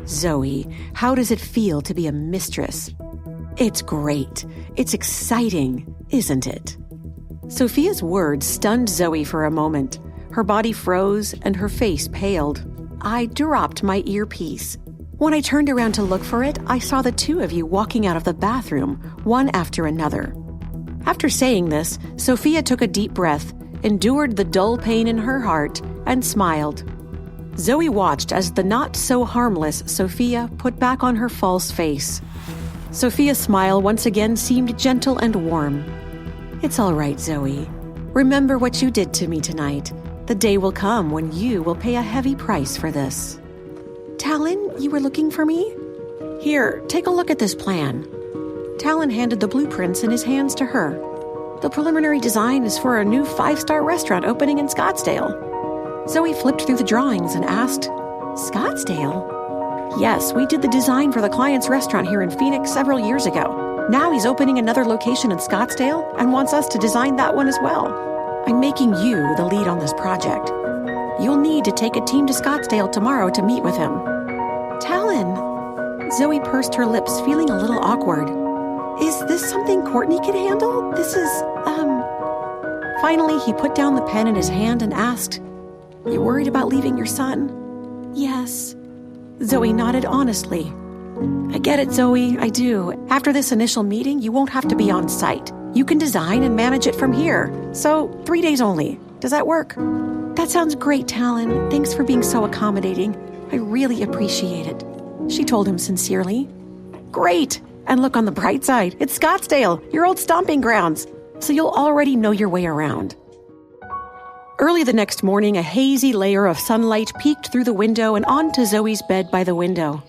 Zoey, how does it feel to be a mistress? It's great. It's exciting, isn't it? Sophia's words stunned Zoey for a moment. Her body froze and her face paled. I dropped my earpiece. When I turned around to look for it, I saw the two of you walking out of the bathroom, one after another. After saying this, Sophia took a deep breath, endured the dull pain in her heart, and smiled. Zoey watched as the not-so-harmless Sophia put back on her false face. Sophia's smile once again seemed gentle and warm. It's all right, Zoey. Remember what you did to me tonight. The day will come when you will pay a heavy price for this. Talon, you were looking for me? Here, take a look at this plan. Talon handed the blueprints in his hands to her. The preliminary design is for a new 5-star restaurant opening in Scottsdale. Zoey flipped through the drawings and asked, Scottsdale? Yes, we did the design for the client's restaurant here in Phoenix several years ago. Now he's opening another location in Scottsdale and wants us to design that one as well. I'm making you the lead on this project. You'll need to take a team to Scottsdale tomorrow to meet with him. Talon. Zoey pursed her lips, feeling a little awkward. Is this something Courtney can handle? This is, Finally, he put down the pen in his hand and asked, You worried about leaving your son? Yes. Zoey nodded honestly. I get it, Zoey, I do. After this initial meeting, you won't have to be on site. You can design and manage it from here. So, 3 days only. Does that work? That sounds great, Talon. Thanks for being so accommodating. I really appreciate it. She told him sincerely. Great! And look on the bright side. It's Scottsdale, your old stomping grounds. So you'll already know your way around. Early the next morning, a hazy layer of sunlight peeked through the window and onto Zoey's bed by the window.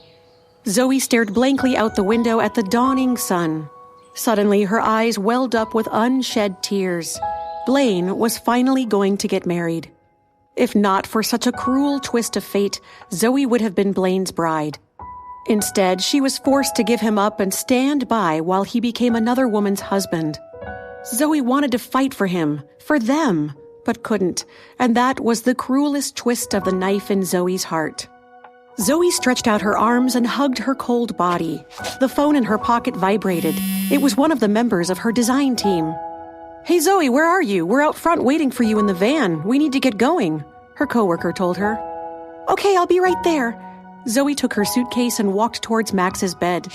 Zoey stared blankly out the window at the dawning sun. Suddenly, her eyes welled up with unshed tears. Blaine was finally going to get married. If not for such a cruel twist of fate, Zoey would have been Blaine's bride. Instead, she was forced to give him up and stand by while he became another woman's husband. Zoey wanted to fight for him, for them, but couldn't, and that was the cruelest twist of the knife in Zoey's heart. Zoey stretched out her arms and hugged her cold body. The phone in her pocket vibrated. It was one of the members of her design team. Hey Zoey, where are you? We're out front waiting for you in the van. We need to get going, her coworker told her. Okay, I'll be right there. Zoey took her suitcase and walked towards Max's bed.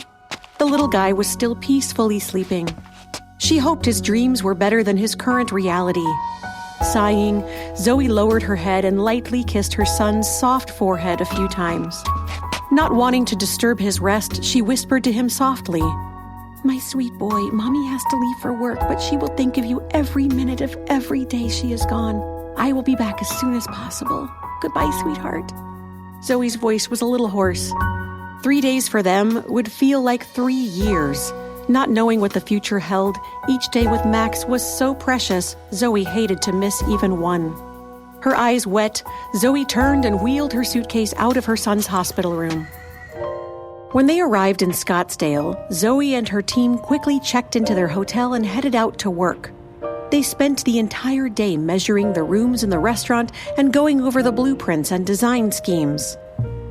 The little guy was still peacefully sleeping. She hoped his dreams were better than his current reality. Sighing, Zoey lowered her head and lightly kissed her son's soft forehead a few times. Not wanting to disturb his rest, she whispered to him softly, My sweet boy, Mommy has to leave for work, but she will think of you every minute of every day she is gone. I will be back as soon as possible. Goodbye, sweetheart. Zoey's voice was a little hoarse. 3 days for them would feel like 3 years. Not knowing what the future held, each day with Max was so precious, Zoey hated to miss even one. Her eyes wet, Zoey turned and wheeled her suitcase out of her son's hospital room. When they arrived in Scottsdale, Zoey and her team quickly checked into their hotel and headed out to work. They spent the entire day measuring the rooms in the restaurant and going over the blueprints and design schemes.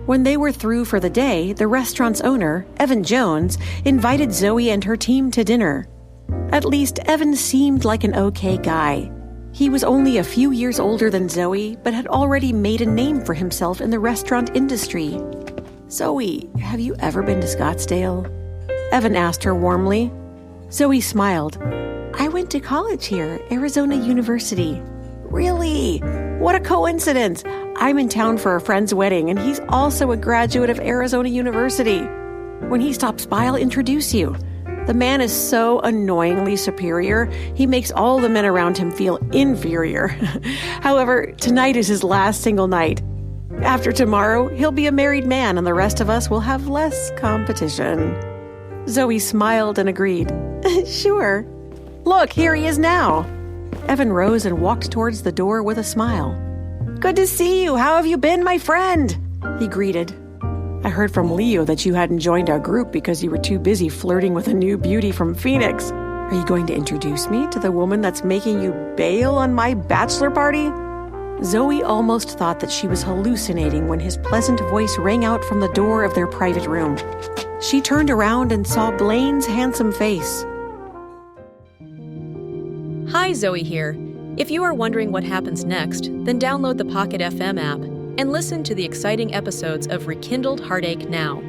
When they were through for the day, the restaurant's owner, Evan Jones, invited Zoey and her team to dinner. At least Evan seemed like an okay guy. He was only a few years older than Zoey, but had already made a name for himself in the restaurant industry. Zoey, have you ever been to Scottsdale? Evan asked her warmly. Zoey smiled. I went to college here, Arizona University. Really? What a coincidence! I'm in town for a friend's wedding, and he's also a graduate of Arizona University. When he stops by, I'll introduce you. The man is so annoyingly superior, he makes all the men around him feel inferior. However, tonight is his last single night. After tomorrow, he'll be a married man, and the rest of us will have less competition. Zoey smiled and agreed. Sure. Look, here he is now. Evan rose and walked towards the door with a smile. Good to see you. How have you been, my friend? He greeted. I heard from Leo that you hadn't joined our group because you were too busy flirting with a new beauty from Phoenix. Are you going to introduce me to the woman that's making you bail on my bachelor party? Zoey almost thought that she was hallucinating when his pleasant voice rang out from the door of their private room. She turned around and saw Blaine's handsome face. Hi, Zoey here. If you are wondering what happens next, then download the Pocket FM app and listen to the exciting episodes of Rekindled Heartache now.